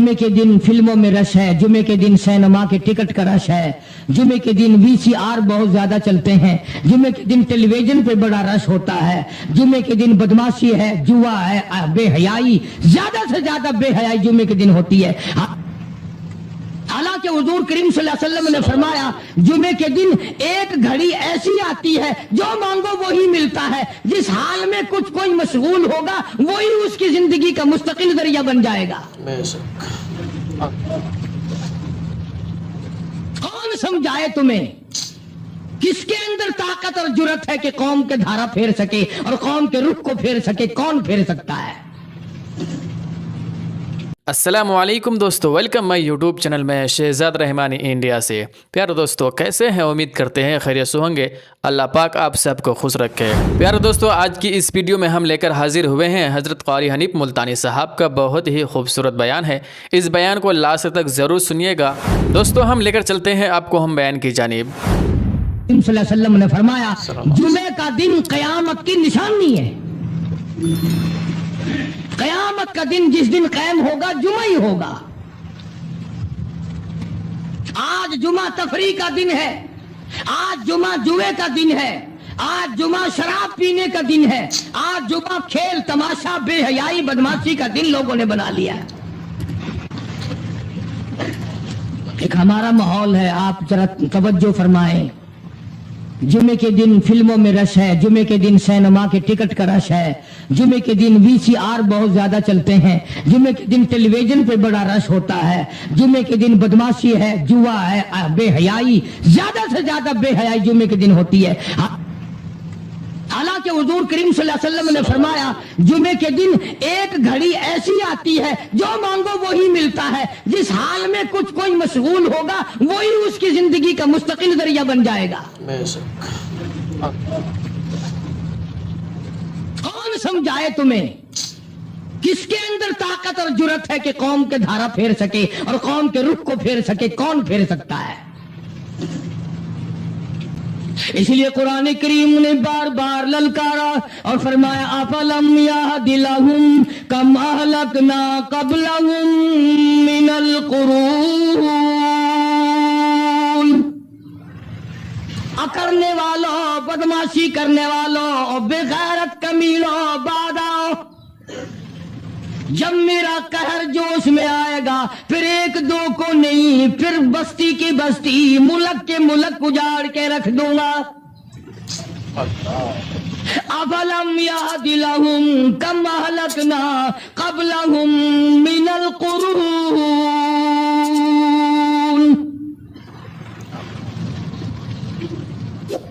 जुमे के दिन फिल्मों में रश है, जुमे के दिन सिनेमा के टिकट का रश है, जुमे के दिन वीसीआर बहुत ज्यादा चलते हैं, जुमे के दिन टेलीविजन पे बड़ा रश होता है, जुमे के दिन बदमाशी है, जुआ है, बेहयाई, ज्यादा से ज्यादा बेहयाई जुमे के दिन होती है। हालांकि हुजूर करीम सल्लल्लाहु अलैहि वसल्लम ने फरमाया जुमे के दिन एक घड़ी ऐसी आती है जो मांगो वही मिलता है, जिस हाल में कुछ कोई मशगूल होगा वही उसकी जिंदगी का मुस्तकिल जरिया बन जाएगा। कौन समझाए तुम्हें किसके अंदर ताकत और जुर्रत है कि कौम के धारा फेर सके और कौम के रुख को फेर सके? कौन फेर सकता है? अस्सलाम वालेकुम दोस्तों, वेलकम माय यूट्यूब चैनल में शहजाद रहमानी इंडिया से। प्यारे दोस्तों, कैसे हैं? उम्मीद करते हैं खैरियत से होंगे। अल्लाह पाक आप सबको खुश रखे। प्यारे दोस्तों, आज की इस वीडियो में हम लेकर हाजिर हुए हैं हज़रत क़ारी हनीफ मुल्तानी साहब का बहुत ही खूबसूरत बयान है। इस बयान को लास्ट तक ज़रूर सुनिएगा। दोस्तों, हम लेकर चलते हैं आपको हम बयान की जानिब। सल्लल्लाहु अलैहि वसल्लम ने फरमाया जुमे का दिन क़यामत की निशानी है। क़यामत का दिन जिस दिन कायम होगा जुमा ही होगा। आज जुमा तफरी का दिन है, आज जुमा जुए का दिन है, आज जुमा शराब पीने का दिन है, आज जुमा खेल तमाशा बेहयाई बदमाशी का दिन लोगों ने बना लिया है। एक हमारा माहौल है, आप जरा तवज्जो फरमाएं। जुमे के दिन फिल्मों में रश है, जुमे के दिन सिनेमा के टिकट का रश है, जुमे के दिन वीसीआर बहुत ज्यादा चलते हैं, जुमे के दिन टेलीविजन पे बड़ा रश होता है, जुमे के दिन बदमाशी है, जुआ है, बेहयाई, ज्यादा से ज्यादा बेहयाई जुमे के दिन होती है। हालांकि हुजूर करीम सल्लल्लाहु अलैहि वसल्लम ने फरमाया जुमे के दिन एक घड़ी ऐसी आती है जो मांगो वही मिलता है, जिस हाल में कुछ कोई मशगूल होगा वही उसकी जिंदगी का मुस्तकिल जरिया बन जाएगा। कौन समझाए तुम्हें किसके अंदर ताकत और जुर्रत है कि कौम के धारा फेर सके और कौम के रुख को फेर सके? कौन फेर सकता है? इसलिए कुरान करीम ने बार बार ललकारा और फरमाया अफलम यहदि लहुम कम अहलकना क़ब्लहुम मिनल कुरून। करने वालों, बदमाशी करने वालों और बेगैरत कमीनों, बादाओं, जब मेरा कहर जोश में आएगा फिर एक दो को नहीं, फिर बस्ती की बस्ती, मुल्क के मुल्क उजाड़ के रख दूंगा। अफलम यहदि लहुम कम अहलकना क़ब्लहुम मिनल कुरून।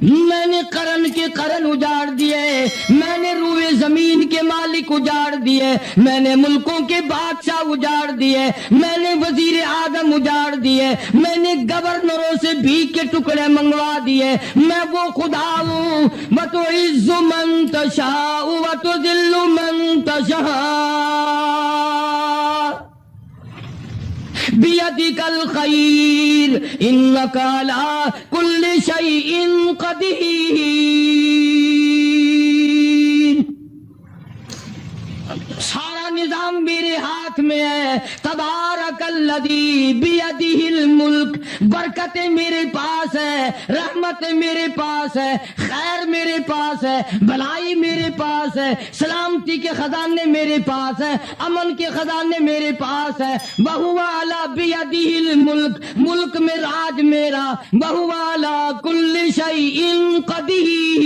मैंने करन के करन उजाड़ दिए, मैंने रूए जमीन के मालिक उजाड़ दिए, मैंने मुल्कों के बादशाह उजाड़ दिए, मैंने वजीर आदम उजाड़ दिए, मैंने गवर्नरों से भीख के टुकड़े मंगवा दिए। मैं वो खुदा हूँ व तो इज़्ज़ु मन तशाउ व तो ज़िल्लु मन तशा बियदिकल खैर इन्नका अला कुल्लि शैइन क़दीर। सारा निजाम मेरे हाथ में है। तबारकल्लज़ी बियदिहिल मुल्क, बरकतें मेरे पास है, रहमतें मेरे पास है, खैर मेरे पास है, भलाई मेरे पास है, सलामती के खजाने मेरे पास है, अमन के खजाने मेरे पास है। बहुवा अला बियदिहिल मुल्क, मुल्क में राज मेरा, बहुवा अला कुल्लि शैइन क़दीर।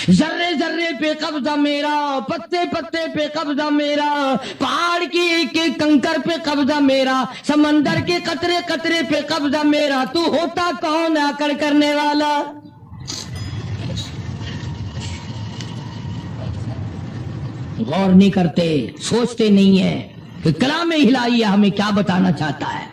जर्रे जर्रे पे कब्जा मेरा, पत्ते पत्ते पे कब्जा मेरा, पहाड़ की एक एक कंकर पे कब्जा मेरा, समंदर के कतरे कतरे पे कब्जा मेरा। तू होता कौन आकड़ करने वाला? गौर नहीं करते, सोचते नहीं है कि कलाम इलाही हमें क्या बताना चाहता है।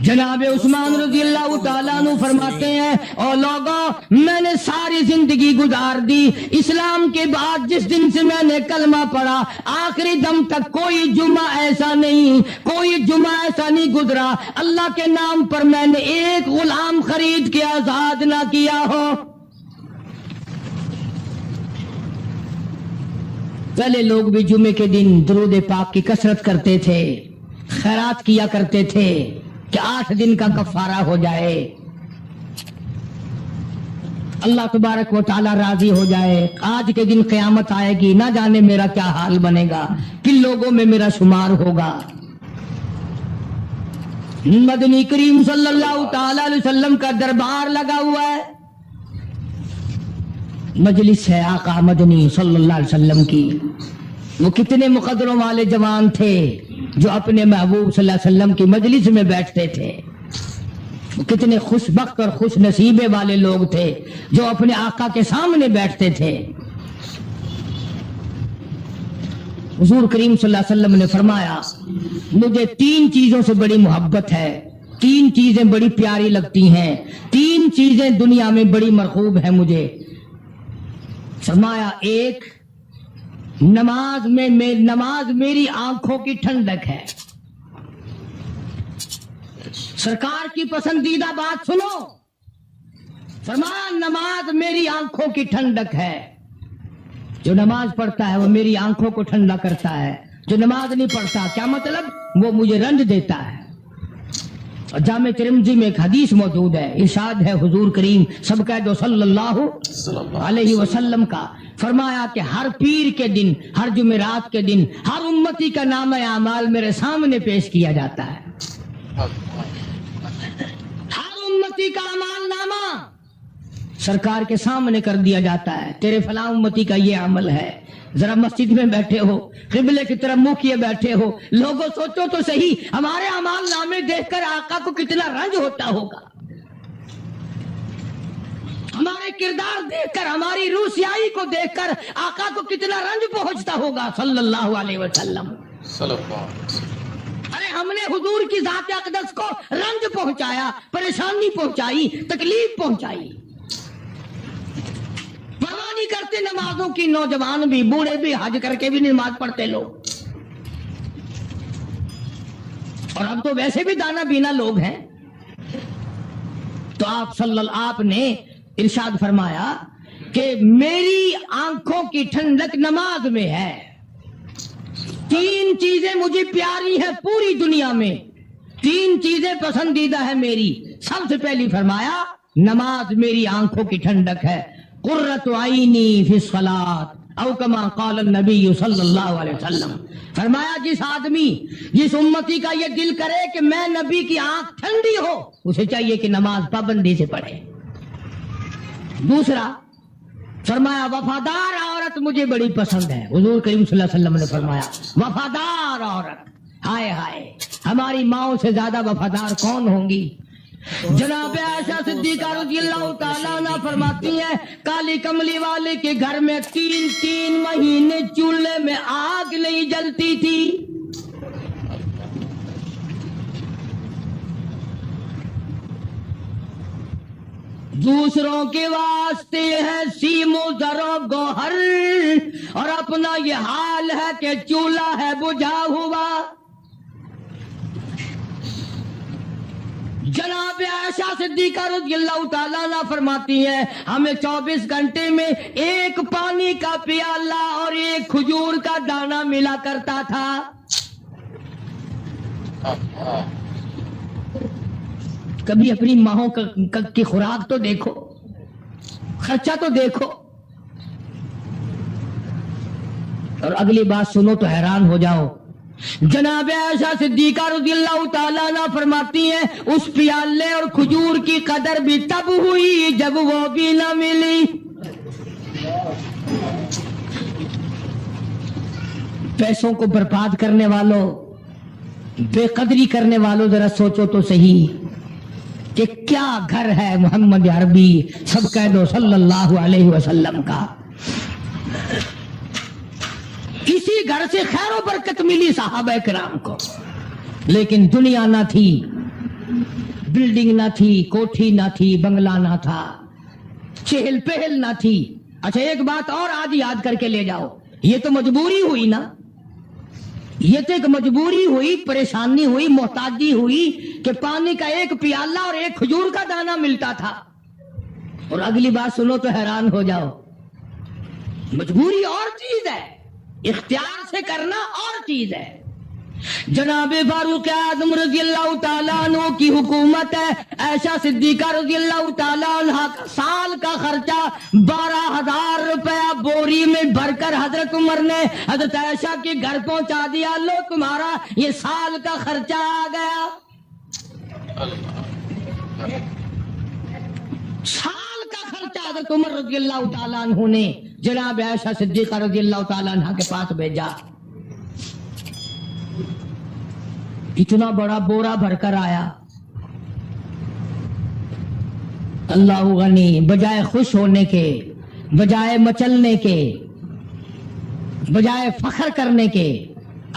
जनाब उस्मान रज़ियल्लाहु ताला अन्हु फरमाते हैं और लोगों, मैंने सारी जिंदगी गुजार दी इस्लाम के बाद, जिस दिन से मैंने कलमा पढ़ा आखिरी दम तक कोई जुमा ऐसा नहीं, कोई जुमा ऐसा नहीं गुजरा अल्लाह के नाम पर मैंने एक गुलाम खरीद के आजाद ना किया हो। पहले लोग भी जुमे के दिन दुरूद पाक की कसरत करते थे, खैरात किया करते थे कि 8 दिन का कफारा हो जाए, अल्लाह तबारक व तआला राजी हो जाए। आज के दिन क़यामत आएगी, ना जाने मेरा क्या हाल बनेगा, किन लोगों में मेरा शुमार होगा। मदनी करीम सल्लल्लाहु तआला अलैहि वसल्लम का दरबार लगा हुआ है, मजलिस है आका मदनी सल्लल्लाहु अलैहि वसल्लम की। वो कितने मुकद्दरों वाले जवान थे जो अपने महबूब सल्लल्लाहु अलैहि वसल्लम की मजलिस में बैठते थे। वो कितने खुशबख्त और खुश नसीबे वाले लोग थे जो अपने आका के सामने बैठते थे। हुजूर करीम सल्लल्लाहु अलैहि वसल्लम ने फरमाया, मुझे 3 चीजों से बड़ी मोहब्बत है, 3 चीजें बड़ी प्यारी लगती हैं, 3 चीजें दुनिया में बड़ी मरगूब है मुझे। फरमाया, एक नमाज नमाज मेरी आंखों की ठंडक है। सरकार की पसंदीदा बात सुनो, फरमाया नमाज मेरी आंखों की ठंडक है। जो नमाज पढ़ता है वो मेरी आंखों को ठंडा करता है, जो नमाज नहीं पढ़ता क्या मतलब, वो मुझे रंज देता है। और जामे तिरमिज़ी में एक हदीस मौजूद है, इरशाद है हुजूर करीम सब कह दो सल्लल्लाहु अलैहि वसल्लम का, फरमाया कि हर पीर के दिन, हर जुमेरात के दिन हर उम्मती का नाम आमाल मेरे सामने पेश किया जाता है। हर उम्मती का अमाल नामा सरकार के सामने कर दिया जाता है, तेरे फलां उम्मती का ये अमल है। जरा मस्जिद में बैठे हो, किबले की तरफ मुंह किए बैठे हो, लोगों सोचो तो सही, हमारे अमाल नामे देखकर आका को कितना रंज होता होगा, हमारे किरदार देखकर, हमारी रूसियाई को देखकर आका को कितना रंज पहुंचता होगा सल्लल्लाहु अलैहि वसल्लम। अरे हमने हुजूर की जात अक़दस को रंज पहुंचाया, परेशानी पहुंचाई, तकलीफ पहुंचाई। परवाह नहीं करते नमाजों की, नौजवान भी, बूढ़े भी, हज करके भी नमाज पढ़ते लोग। और अब तो वैसे भी दाना बीना लोग हैं। तो आपने इरशाद फरमाया कि मेरी आंखों की ठंडक नमाज में है। 3 चीजें मुझे प्यारी है पूरी दुनिया में, 3 चीजें पसंदीदा है मेरी। सबसे पहली फरमाया नमाज मेरी आंखों की ठंडक है। कुर्रतु आईनी फी सलात औ कमा क़ाल नबी सल्लल्लाहु अलैहि वसल्लम, फरमाया जिस उम्मती का ये दिल करे कि मैं नबी की आंख ठंडी हो, उसे चाहिए कि नमाज पाबंदी से पढ़े। दूसरा फरमाया वफादार औरत मुझे बड़ी पसंद है। हुजूर करीम सल्लल्लाहु अलैहि वसल्लम ने फरमाया वफादार औरत, हाय हाय, हमारी माओ से ज्यादा वफादार कौन होंगी। जनाब आयशा सिद्दीका रज़ियल्लाहु ताला अन्हा फरमाती है, काली कमली वाले के घर में 3 महीने चूल्हे में आग नहीं जलती थी। दूसरों के वास्ते है सीमो जरो गोहर, और अपना ये हाल है कि चूल्हा है बुझा हुआ। जनाब आयशा सिद्दीका रज़ियल्लाहु ताला अन्हा फरमाती है, हमें 24 घंटे में एक पानी का प्याला और एक खजूर का दाना मिला करता था। कभी अपनी माहों की खुराक तो देखो, खर्चा तो देखो। और अगली बात सुनो तो हैरान हो जाओ। जनाब आयशा सिद्दीका रज़ियल्लाहु ताला अन्हा फरमाती हैं, उस प्याले और खजूर की कदर भी तब हुई जब वो भी न मिली। पैसों को बर्बाद करने वालों, बेकदरी करने वालों, जरा सोचो तो सही कि क्या घर है मोहम्मद अरबी सब कह दो सल्लल्लाहु अलैहि वसल्लम का। इसी घर से खैर और बरकत मिली साहबा किराम को, लेकिन दुनिया ना थी, बिल्डिंग ना थी, कोठी ना थी, बंगला ना था, चहल पहल ना थी। अच्छा एक बात और आज याद करके ले जाओ, ये तो मजबूरी हुई ना, ये तो एक मजबूरी हुई, परेशानी हुई, मोहताजी हुई कि पानी का एक प्याला और एक खजूर का दाना मिलता था। और अगली बात सुनो तो हैरान हो जाओ, मजबूरी और चीज है, اختیار سے کرنا اور چیز ہے. جناب فاروق اعظم رضی اللہ تعالیٰ عنہ کی حکومت ہے. عائشہ صدیقہ رضی اللہ تعالیٰ عنہ کا سال کا خرچہ 12,000 روپیہ بوری میں بھر کر حضرت عمر نے حضرت عائشہ کے گھر پہنچا دیا. لو تمہارا یہ سال کا خرچہ آ گیا. سال کا خرچہ حضرت عمر رضی اللہ تعالیٰ عنہ نے جناب عائشہ صدیقہ رضی اللہ تعالیٰ عنہ کے پاس بھیجا. اتنا بڑا بورا بھر کر آیا. اللہ غنی بجائے خوش ہونے کے، بجائے مچلنے کے، بجائے فخر کرنے کے،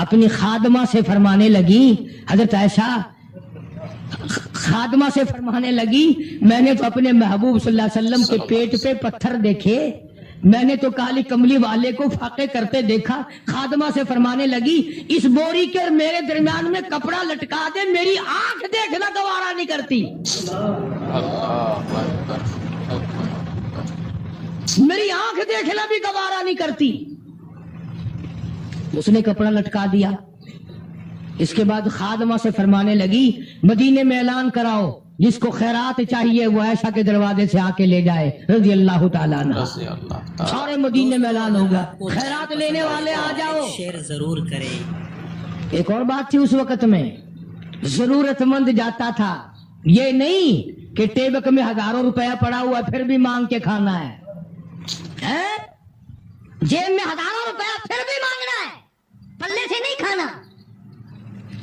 اپنی خادمہ سے فرمانے لگی. حضرت عائشہ خادمہ سے فرمانے لگی میں نے تو اپنے محبوب صلی اللہ علیہ وسلم کے پیٹ پہ پتھر دیکھے، میں نے تو کالی کملی والے کو فاقے کرتے دیکھا. خادمہ سے فرمانے لگی اس بوری کے اور میرے درمیان میں کپڑا لٹکا دے، میری آنکھ دیکھنا گوارا نہیں کرتی، میری آنکھ دیکھنا بھی گوارا نہیں کرتی. اس نے کپڑا لٹکا دیا. اس کے بعد خادمہ سے فرمانے لگی مدینے میں اعلان کراؤ جس کو خیرات چاہیے وہ عائشہ کے دروازے سے آ کے لے جائے رضی اللہ تعالیٰ عنہ. سارے مدینے میں اعلان ہوگا خیرات لینے والے آ جاؤ. شیئر ضرور کرے. ایک اور بات تھی اس وقت میں، ضرورت مند جاتا تھا، یہ نہیں کہ ٹیبک میں ہزاروں روپیہ پڑا ہوا پھر بھی مانگ کے کھانا ہے. جیب میں ہزاروں روپیہ پھر بھی مانگنا ہے، پلے سے نہیں کھانا.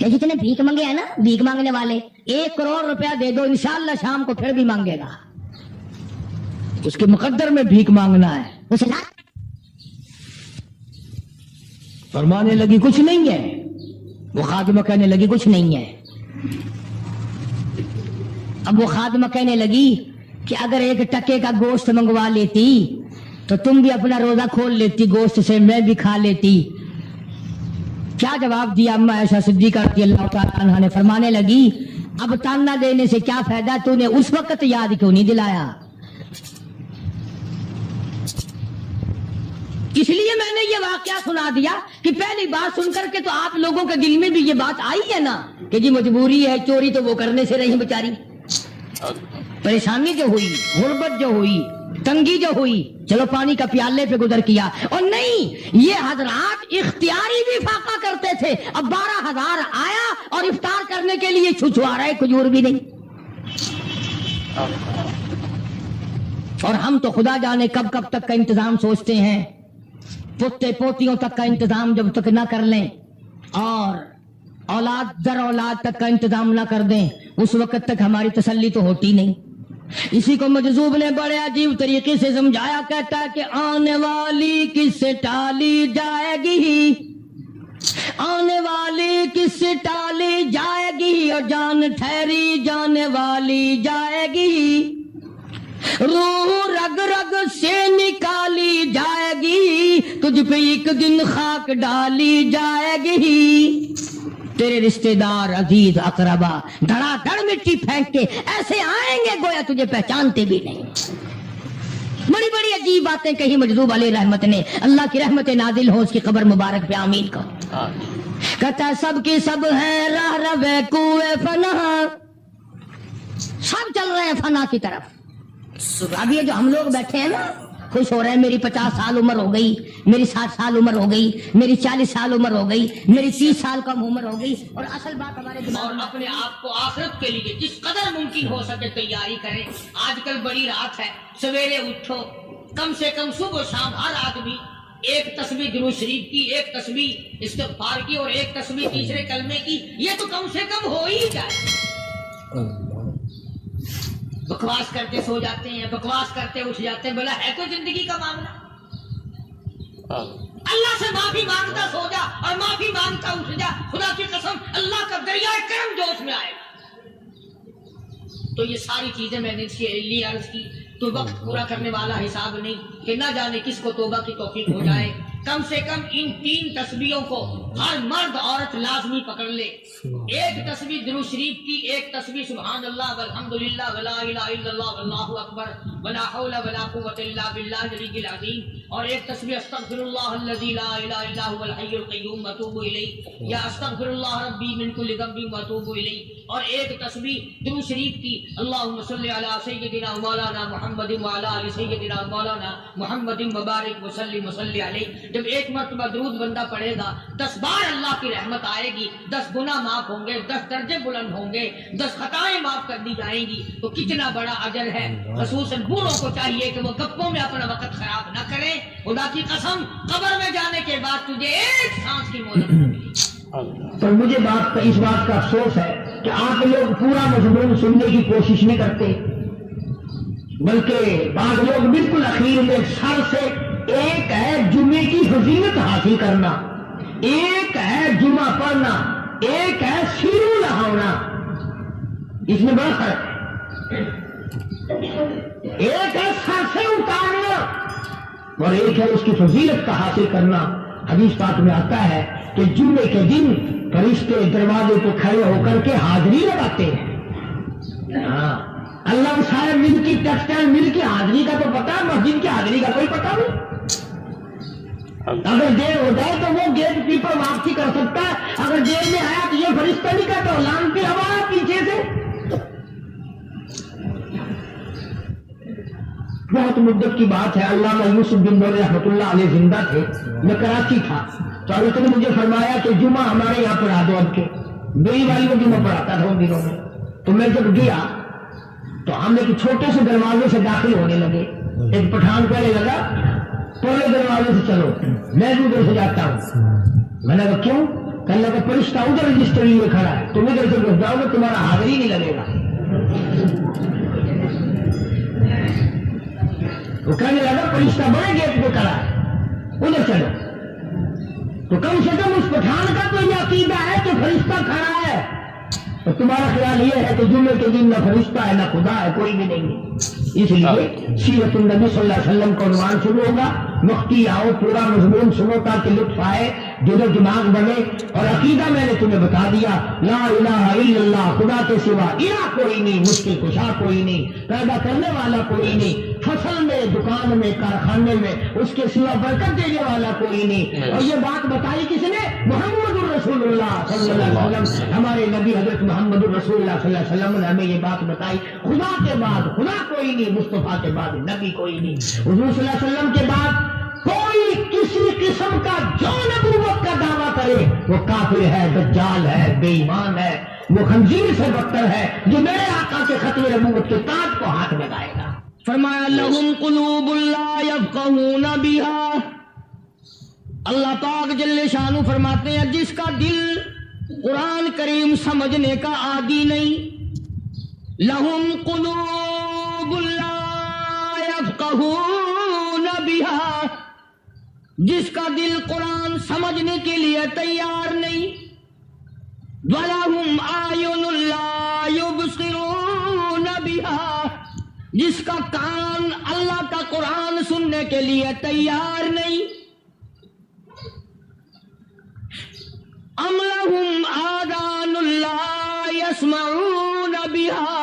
جتنے بھیک مانگے ہیں نا بھیک مانگنے والے، 1 کروڑ روپیہ دے دو انشاءاللہ شام کو پھر بھی مانگے گا. اس کے مقدر میں بھیک مانگنا ہے. اسے فرمانے لگی کچھ نہیں ہے. وہ خادمہ کہنے لگی کچھ نہیں ہے. اب وہ خادمہ کہنے لگی کہ اگر 1 ٹکے کا گوشت منگوا لیتی تو تم بھی اپنا روزہ کھول لیتی گوشت سے، میں بھی کھا لیتی. کیا جواب دیا اما عائشہ صدیقہ رضی اللہ تعالیٰ عنہ نے؟ فرمانے لگی اب تانا دینے سے کیا فائدہ، تو نے اس وقت یاد کیوں نہیں دلایا؟ اس لیے میں نے یہ واقعہ سنا دیا کہ پہلی بات سن کر کے تو آپ لوگوں کے دل میں بھی یہ بات آئی ہے نا کہ جی مجبوری ہے، چوری تو وہ کرنے سے رہی بیچاری، پریشانی جو ہوئی، غربت جو ہوئی، تنگی جو ہوئی، چلو پانی کا پیالے پہ گزر کیا. اور نہیں، یہ حضرات اختیاری بھی فاقہ کرتے تھے. اب 12,000 آیا اور افطار کرنے کے لیے چھچوا رہے، کھجور بھی نہیں. اور ہم تو خدا جانے کب کب تک کا انتظام سوچتے ہیں، پوتے پوتیوں تک کا انتظام جب تک نہ کر لیں اور اولاد در اولاد تک کا انتظام نہ کر دیں اس وقت تک ہماری تسلی تو ہوتی نہیں. اسی کو مجذوب نے بڑے عجیب طریقے سے سمجھایا، کہتا ہے کہ آنے والی کس سے ٹالی جائے گی، آنے والی کس سے ٹالی جائے گی، اور جان ٹھہری جانے والی جائے گی، روح رگ رگ سے نکالی جائے گی، تجھ پہ ایک دن خاک ڈالی جائے گی. تیرے رشتہ دار عزیز اقربا دھڑا دھڑ مٹی پھینک کے ایسے آئیں گے گویا تجھے پہچانتے بھی نہیں. بڑی بڑی عجیب باتیں کہی مجذوب علیہ رحمت نے. اللہ کی رحمت نازل ہو اس کی قبر مبارک پہ آمین کو. کہتا ہے سب کی سب ہیں راہ روے کوئے فنا، سب چل رہے ہیں فنا کی طرف. اب یہ جو ہم لوگ بیٹھے ہیں نا خوش ہو رہے ہیں، میری 50 سال عمر ہو گئی، میری 60 سال عمر ہو گئی، میری 40 سال عمر ہو گئی، میری 30 سال کم عمر ہو گئی. اور اصل بات ہمارے دماغ میں اپنے آپ کو آخرت کے لیے جس قدر ممکن ہو سکے تیاری کریں. آج کل بڑی رات ہے، سویرے اٹھو، کم سے کم صبح و شام ہر آدمی 1 تسبیح درود شریف کی، 1 تسبیح استغفار کی اور 1 تسبیح تیسرے کلمے کی، یہ تو کم سے کم ہو ہی جائے. بکواس کرتے سو جاتے ہیں، بکواس کرتے اٹھ جاتے ہیں. بولا ہے کوئی زندگی کا معاملہ؟ اللہ سے معافی مانگتا سو جا اور معافی مانگتا اٹھ جا. خدا کی قسم اللہ کا دریائے کرم جو اس میں آئے. تو یہ ساری چیزیں میں نے اس لیے عرض کی. تو وقت پورا کرنے والا حساب نہیں کہ نہ جانے کس کو توبہ کی توفیق ہو جائے. کم سے کم ان 3 تسبیحوں کو ہر مرد عورت لازمی پکڑ لے. ایک تسبیح درود شریف کی، ایک تسبیح سبحان اللہ والحمدللہ ولا الہ الا اللہ واللہ اکبر ولا حول ولا قوت الا باللہ العلی العظیم، اور ایک تسبیح استغفر اللہ الذی لا الہ الا هو الحی القیوم واتوب الیہ، یا استغفر اللہ ربی من کل ذنب واتوب الیہ، اور ایک تسبیح درود شریف کی اللہم صلی علی سیدنا مولانا محمد وعلی آل سیدنا مولانا محمد مبارک وسلم وصلی علیہ. جب ایک مرتبہ درود بندہ پڑھے گا 10 بار اللہ کی رحمت آئے گی، 10 گناہ معاف ہوں گے، 10 درجے بلند ہوں گے، 10 خطائیں معاف کر دی جائیں گی. تو کتنا بڑا اجر ہے. خصوصاً بوڑھوں کو چاہیے کہ وہ گپوں میں اپنا وقت خراب نہ کریں. خدا کی قسم قبر میں جانے کے بعد تجھے ایک سانس کی مہلت نہیں ملی. پر مجھے اس بات کا افسوس ہے کہ آپ لوگ پورا مضمون سننے کی کوشش نہیں کرتے، بلکہ بعض لوگ بالکل اخیر میں سر سے، ایک ہے جمعے کی فضیلت حاصل کرنا، ایک ہے جمعہ پڑھنا، ایک ہے سیرو نہانا. اس میں بڑا فرق ہے. ایک ہے سر سے اتارنا اور ایک ہے اس کی فضیلت کا حاصل کرنا. حدیث پاک میں آتا ہے کہ جمعے کے دن فرشتے دروازے پہ کھڑے ہو کر کے حاضری لگاتے ہیں. ہاں، اللہ صاحب مل کی ٹیکسٹائل مل کی حاضری کا تو پتا ہے، مسجد کی حاضری کا کوئی پتا نہیں. اگر دیر ہو جائے تو وہ گیٹ کیپر واپسی کر سکتا ہے. اگر دیر میں آیا تو یہ فرشتہ نہیں کہتا لانتی ہوا پیچھے سے. بہت مدت کی بات ہے، علامہ یوسف بن نور رحمۃ اللہ علیہ زندہ تھے. میں کراچی تھا تو حضرت نے مجھے فرمایا کہ جمعہ ہمارے یہاں پڑھا دو. اب کے میری والی کو جمعہ پڑھاتا تھا ان دنوں میں. تو میں جب گیا تو ہم ایک چھوٹے سے دروازے سے داخل ہونے لگے. ایک پٹھان کہنے لگا پہلے دروازے سے چلو، میں بھی ادھر سے جاتا ہوں. میں نے کہا کیوں؟ کہنے لگا فرشتہ ادھر رجسٹری میں کھڑا ہے، تم ادھر سے گھس جاؤ گے تمہارا حاضری نہیں لگے گا. وہ کہنے لگا فرشتہ بڑے گیٹ پہ کھڑا ہے، ادھر چلو. تو کم سے کم اس پٹھان کا تو یہ عقیدہ ہے کہ فرشتہ کھڑا ہے. تو تمہارا خیال یہ ہے کہ جمعے کے دن نہ فرشتہ ہے نہ خدا ہے، کوئی بھی نہیں ہے. اس لیے سیرت النبی صلی اللہ علیہ وسلم کا عنوان شروع ہوگا. مفتی آؤ پورا مضمون سنو تاکہ لطف آئے، دل و دماغ بنے. اور عقیدہ میں نے تمہیں بتا دیا، لا الہ الا اللہ، خدا کے سوا الہ کوئی نہیں، مشکل کشا کوئی نہیں، پیدا کرنے والا کوئی نہیں، فصل میں، دکان میں، کارخانے میں اس کے سوا برکت دینے والا کوئی نہیں. اور یہ بات بتائی کس نے؟ محمد الرسول اللہ صلی اللہ علیہ وسلم. ہمارے نبی حضرت محمد الرسول اللہ صلی اللہ علیہ وسلم نے ہمیں یہ بات بتائی. خدا کے بعد خدا کوئی نہیں، مصطفیٰ کے بعد نبی کوئی نہیں. حضور صلی اللہ علیہ وسلم کے بعد کوئی کسی قسم کا جو نبوت کا دعویٰ کرے وہ کافر ہے، دجال ہے، بے ایمان ہے، وہ خنزیر سے بدتر ہے جو میرے آقا کے ختم نبوت کے تاج کو ہاتھ لگائے گا. فرمایا لہم قلوب لا یفقہون بہا. اللہ پاک جل شانہ فرماتے ہیں جس کا دل قرآن کریم سمجھنے کا عادی نہیں، لہم قلوب لا یفقہون بہا، جس کا دل قرآن سمجھنے کے لیے تیار نہیں، وَلَهُمْ أَعْيُنٌ لَا يُبْصِرُونَ بِهَا، جس کا کان اللہ کا قرآن سننے کے لیے تیار نہیں. أَمْ لَهُمْ آذَانٌ لَا يَسْمَعُونَ بِهَا،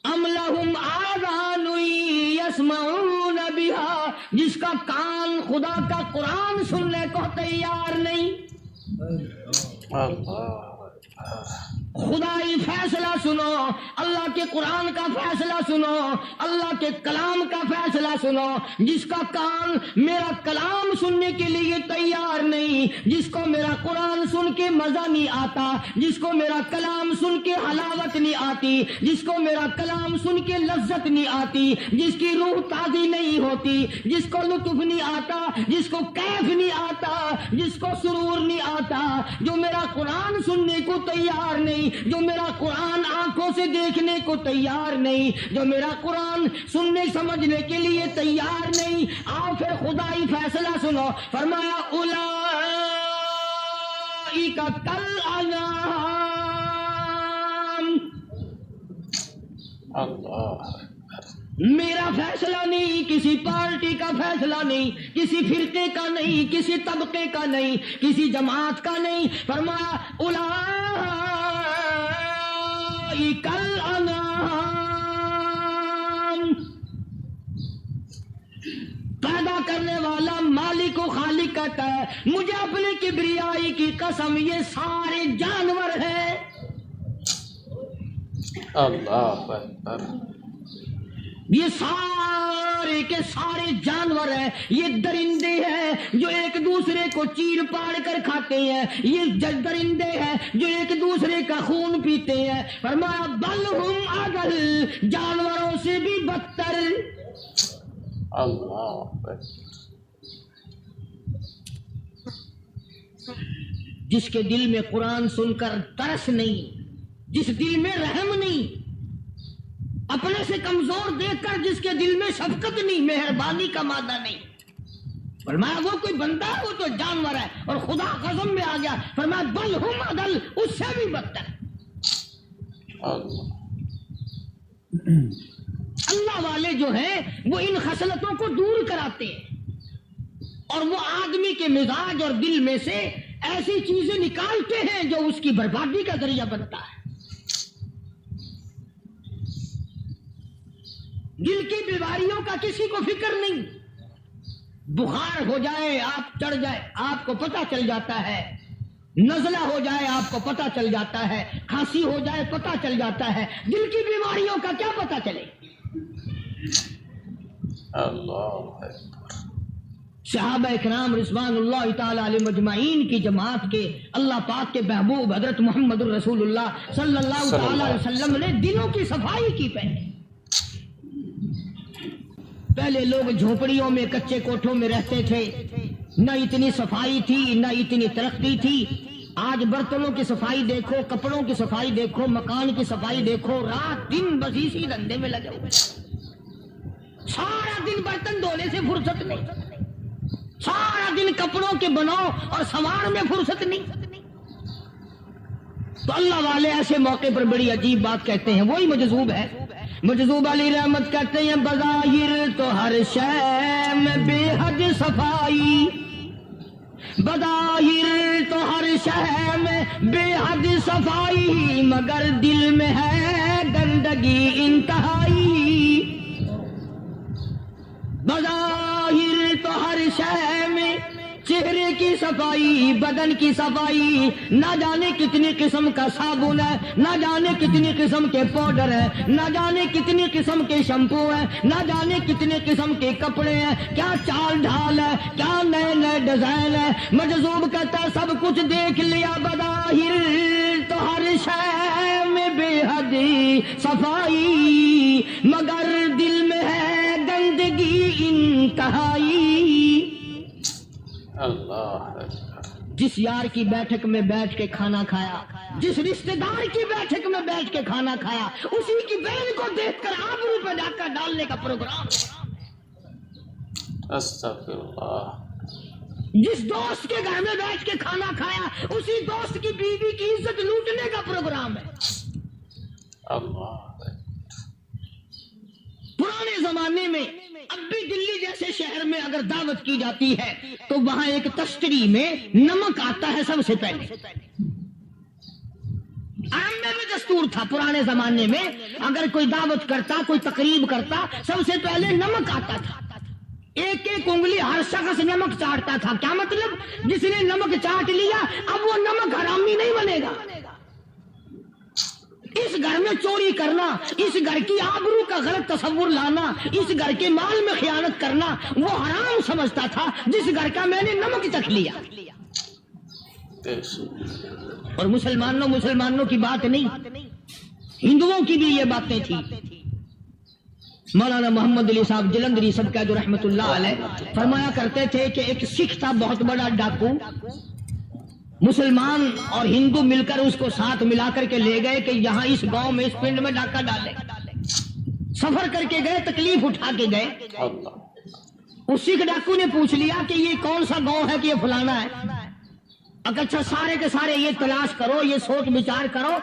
أَمْ لَهُمْ آذَانٌ يَسْمَعُونَ بِهَا، جس کا کان خدا کا قرآن سننے کو تیار نہیں. خدائی فیصلہ سنو، اللہ کے قرآن کا فیصلہ سنو، اللہ کے کلام کا فیصلہ سنو. جس کا کان میرا کلام سننے کے لیے تیار نہیں، جس کو میرا قرآن سن کے مزہ نہیں آتا، جس کو میرا کلام سن کے حلاوت نہیں آتی، جس کو میرا کلام سن کے لذت نہیں آتی، جس کی روح تازی نہیں ہوتی، جس کو لطف نہیں آتا، جس کو کیف نہیں آتا، جس کو سرور نہیں آتا، جو میرا قرآن سننے کو تیار نہیں، جو میرا قرآن آنکھوں سے دیکھنے کو تیار نہیں، جو میرا قرآن سننے سمجھنے کے لیے تیار نہیں. آؤ پھر خدائی فیصلہ سنو. فرمایا اولئک کالانعام، میرا فیصلہ نہیں، کسی پارٹی کا فیصلہ نہیں، کسی فرقے کا نہیں، کسی طبقے کا نہیں، کسی جماعت کا نہیں. فرمایا اولئک الانعام. پیدا کرنے والا مالک و خالق کہتا ہے مجھے اپنی کبریائی کی قسم یہ سارے جانور ہیں. اللہ اکبر. یہ سارے کے سارے جانور ہیں، یہ درندے ہیں جو ایک دوسرے کو چیر پاڑ کر کھاتے ہیں، یہ درندے ہیں جو ایک دوسرے کا خون پیتے ہیں. فرمایا بل ہم اضل، جانوروں سے بھی بدتر. اللہ اکبر. جس کے دل میں قرآن سن کر ترس نہیں، جس دل میں رحم نہیں، اپنے سے کمزور دیکھ کر جس کے دل میں شفقت نہیں، مہربانی کا مادہ نہیں. فرمایا وہ کوئی بندہ وہ تو جانور ہے. اور خدا قسم میں آ گیا فرمایا بل ہم اضل، اس سے بھی بدتر. اللہ والے جو ہیں وہ ان خصلتوں کو دور کراتے ہیں اور وہ آدمی کے مزاج اور دل میں سے ایسی چیزیں نکالتے ہیں جو اس کی بربادی کا ذریعہ بنتا ہے. دل کی بیماریوں کا کسی کو فکر نہیں. بخار ہو جائے آپ چڑھ جائے آپ کو پتہ چل جاتا ہے، نزلہ ہو جائے آپ کو پتہ چل جاتا ہے، کھانسی ہو جائے پتہ چل جاتا ہے. دل کی بیماریوں کا کیا پتہ چلے. صحابہ اکرام رضوان اللہ تعالی علیہ مجمعین کی جماعت کے اللہ پاک کے محبوب حضرت محمد الرسول اللہ صلی اللہ تعالی علیہ وسلم نے دلوں کی صفائی کی. پہلے لوگ جھونپڑیوں میں کچے کوٹھوں میں رہتے تھے، نہ اتنی صفائی تھی نہ اتنی ترقی تھی. آج برتنوں کی صفائی دیکھو، کپڑوں کی صفائی دیکھو، مکان کی صفائی دیکھو، رات دن بس اسی دھندے میں لگے ہوئے. سارا دن برتن دھونے سے فرصت نہیں، سارا دن کپڑوں کے بناؤ اور سنوار میں فرصت نہیں. تو اللہ والے ایسے موقع پر بڑی عجیب بات کہتے ہیں. وہی مجذوب ہے، مجذوب علی رحمت کہتے ہیں بظاہر تو ہر شے میں بے حد صفائی، بظاہر تو ہر شے میں بے حد صفائی، مگر دل میں ہے گندگی انتہائی. بظاہر تو ہر شے میں چہرے کی صفائی، بدن کی صفائی، نہ جانے کتنی قسم کا صابن ہے، نہ جانے کتنی قسم کے پاؤڈر ہے، نہ جانے کتنی قسم کے شیمپو ہے، نہ جانے کتنے قسم کے کپڑے ہیں، کیا چال ڈھال ہے، کیا نئے نئے ڈیزائن ہے. مجذوب کہتا ہے سب کچھ دیکھ لیا، بظاہر تو ہر شے میں بے حد صفائی، مگر دل میں ہے گندگی انتہائی. جس یار کی بیٹھک میں بیٹھ کے کھانا کھایا، جس رشتہ دار کی بیٹھک میں بیٹھ کے کھانا کھایا، اسی کی بہن کو دیکھ کر آبرو پہ ڈاکہ ڈالنے کا پروگرام. استغفر اللہ. جس دوست کے گھر میں بیٹھ کے کھانا کھایا، اسی دوست کی بیوی کی عزت لوٹنے کا پروگرام ہے. پرانے زمانے میں اب بھی دلی جیسے شہر میں اگر دعوت کی جاتی ہے تو وہاں ایک تشتری میں نمک آتا ہے سب سے پہلے. عام میں بھی دستور تھا پرانے زمانے میں، اگر کوئی دعوت کرتا، کوئی تقریب کرتا، سب سے پہلے نمک آتا تھا. ایک ایک انگلی ہر شخص نمک چاٹتا تھا. کیا مطلب؟ جس نے نمک چاٹ لیا اب وہ نمک حرامی نہیں بنے گا. اس گھر میں چوری کرنا، اس گھر کی آبرو کا غلط تصور لانا، اس گھر کے مال میں خیانت کرنا وہ حرام سمجھتا تھا جس گھر کا میں نے نمک چکھ لیا. اور مسلمانوں کی بات نہیں، ہندوؤں کی بھی یہ باتیں تھی. مولانا محمد علی صاحب جلندری سب کا جو رحمت اللہ علیہ فرمایا کرتے تھے کہ ایک سکھ تھا بہت بڑا ڈاکو. مسلمان اور ہندو مل کر اس کو ساتھ ملا کر کے لے گئے کہ یہاں اس گاؤں میں اس پنڈ میں ڈاکہ ڈالے. سفر کر کے گئے، تکلیف اٹھا کے گئے. اس سکھ ڈاکو نے پوچھ لیا کہ یہ کون سا گاؤں ہے کہ یہ فلانا ہے. اگر اچھا سارے کے سارے یہ تلاش کرو، یہ سوچ بچار کرو،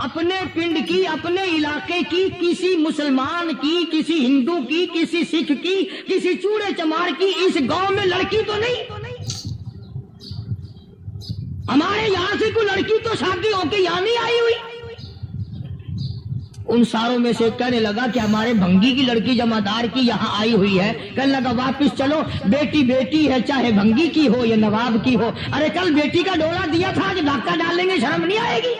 अपने पिंड की, अपने इलाके की, किसी मुसलमान की, किसी हिंदू की, किसी सिख की, किसी चूड़े चमार की इस गांव में लड़की तो नहीं। हमारे यहां से कोई लड़की तो शादी होके यहां नहीं आई हुई। उन सारों में से कहने लगा कि हमारे भंगी की लड़की जमादार की यहाँ आई हुई है। कहने लगा वापिस चलो, बेटी बेटी है, चाहे भंगी की हो या नवाब की हो। अरे कल बेटी का डोला दिया था, आज धक्का डालेंगे, शर्म नहीं आएगी?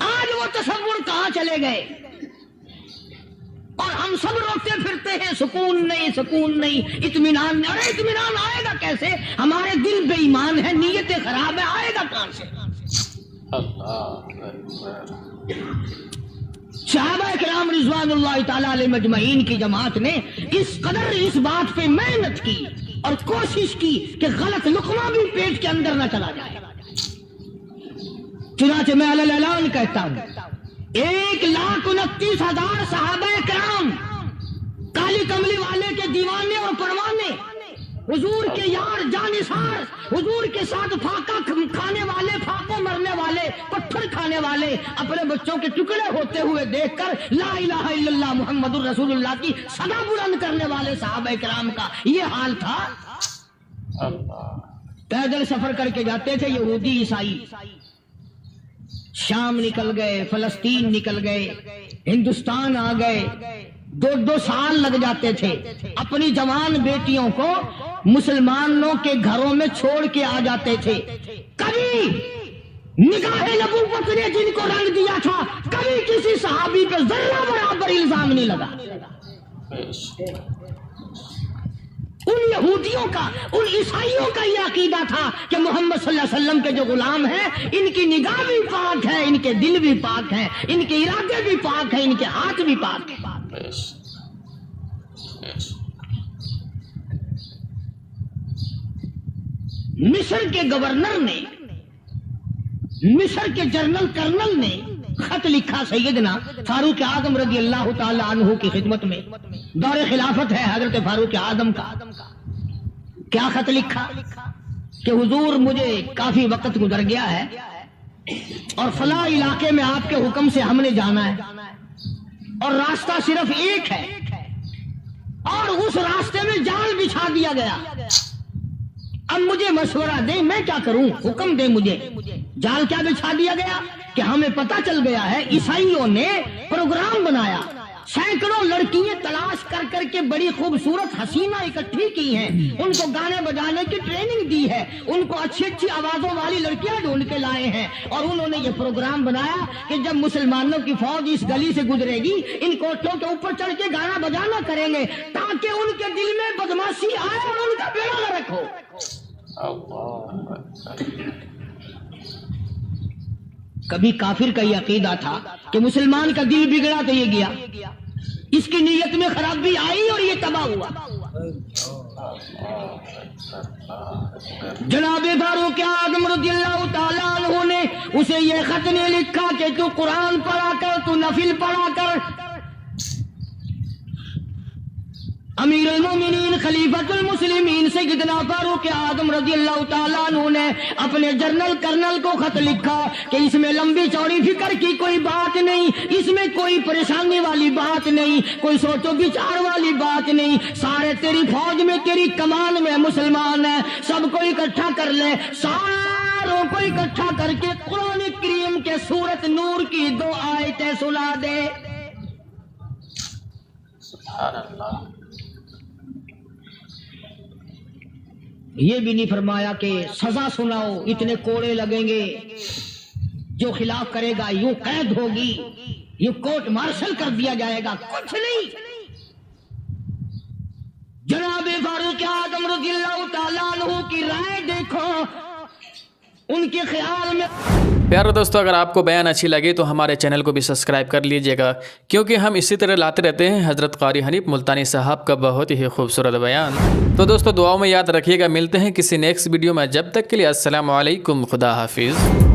आज वो तसव्वुर कहां चले गए? और हम सब रोकते फिरते हैं, सुकून नहीं, सुकून नहीं, इत्मीनान नहीं। अरे इत्मीनान आएगा कैसे? हमारे दिल बेईमान है, नीयतें खराब है, आएगा कहां से? सहाबा किराम रिज़वानुल्लाह ताला अलैहिम अजमईन की जमात ने इस कदर इस बात पे मेहनत की और कोशिश की कि गलत लुक़मा भी पेट के अंदर न चला जाए। चुनाचे मैं अलल ऐलान कहता हूं, 1,29,000 सहाबा किराम काली कमली वाले के दीवाने और परवाने, हुजूर के यार जानिसार, हुजूर के साथ फाका खाने वाले, फाके मरने वाले, पत्थर खाने वाले, अपने बच्चों के टुकड़े होते हुए देखकर ला इलाहा इल्लल्लाह मुहम्मदुर रसूलुल्लाह की सदा बुलंद करने वाले सहाबा किराम का ये हाल था। पैदल सफर करके जाते थे यहूदी ईसाई, शाम निकल गए, फलस्तीन निकल गए, हिंदुस्तान आ गए, 2-2 साल लग जाते थे। अपनी जवान बेटियों को मुसलमानों के घरों में छोड़ के आ जाते थे। कभी निगाहे नबूवत ने जिनको रंग दिया था, कभी किसी सहाबी पे जर्रा बराबर इल्जाम नहीं लगा। उन यहूदियों का, उन ईसाइयों का यह अकीदा था कि मोहम्मद सल्लल्लाहु अलैहि वसल्लम के जो गुलाम हैं, इनकी निगाह भी पाक है, इनके दिल भी पाक है, इनके इरादे भी पाक है, इनके हाथ भी पाक है। मिस्र के गवर्नर ने, मिस्र के जनरल कर्नल ने खत लिखा सैयदना फारूक आजम रज़ी अल्लाह ताला अन्हु की खिदमत में। दौरे खिलाफत है हजरत फारूक आजम का। क्या खत लिखा कि हुजूर मुझे काफी वक्त गुजर गया है और फला इलाके में आपके हुक्म से हमने जाना है और रास्ता सिर्फ एक है और उस रास्ते में जाल बिछा दिया गया। अब मुझे मशवरा दे, मैं क्या करूं? हुक्म दे मुझे। जाल क्या बिछा दिया गया कि हमें पता चल गया है ईसाइयों ने प्रोग्राम बनाया, सैकड़ों लड़कियां तलाश कर करके बड़ी खूबसूरत हसीना इकट्ठी की हैं, उनको गाने बजाने की ट्रेनिंग दी है, उनको अच्छी अच्छी आवाजों वाली लड़कियां ढूंढ के लाए हैं और उन्होंने ये प्रोग्राम बनाया कि जब मुसलमानों की फौज इस गली से गुजरेगी, इन कोठों के ऊपर चढ़ के गाना बजाना करेंगे ताकि उनके दिल में बदमाशी आए और उनका बेड़ा गर्क हो। कभी काफिर का यह अकीदा था कि मुसलमान का दिल बिगड़ा तो ये गया, इसकी नीयत में खराबी आई और ये तबाह हुआ। जनाबे फारूक आज़म रज़ियल्लाहु ताला अन्हु ने उसे ये खत ने लिखा कि तू कुरान पढ़ा कर, तू नफिल पढ़ा कर। अमीरुल मोमिनीन खलीफतुल मुस्लिमीन सैयदना फारूक आज़म रज़ियल्लाहु ताला अन्हु ने अपने जनरल कर्नल को खत लिखा कि इसमें लंबी चौड़ी फिक्र की कोई बात नहीं, इसमें कोई परेशानी वाली बात नहीं, कोई सोचो विचार वाली बात नहीं। सारे तेरी फौज में, तेरी कमान में मुसलमान है, सबको इकट्ठा कर ले, सारों को इकट्ठा करके कुरान करीम के सूरत नूर की 2 आयतें सुना दे। सुभान अल्लाह। ये भी नहीं फरमाया कि सजा सुनाओ, इतने कोड़े लगेंगे, जो खिलाफ करेगा यूं कैद होगी, यूं कोर्ट मार्शल कर दिया जाएगा, कुछ नहीं। जनाब फारूक आज़म रज़ियल्लाहु ताला अन्हु की राय देखो, उनके ख्याल में। प्यारे दोस्तों, अगर आपको बयान अच्छी लगी तो हमारे चैनल को भी सब्सक्राइब कर लीजिएगा, क्योंकि हम इसी तरह लाते रहते हैं हज़रत क़ारी हनीफ मुल्तानी साहब का बहुत ही खूबसूरत बयान। तो दोस्तों दुआओं में याद रखिएगा, मिलते हैं किसी नेक्स्ट वीडियो में, जब तक के लिए अस्सलामु अलैकुम, खुदा हाफिज़।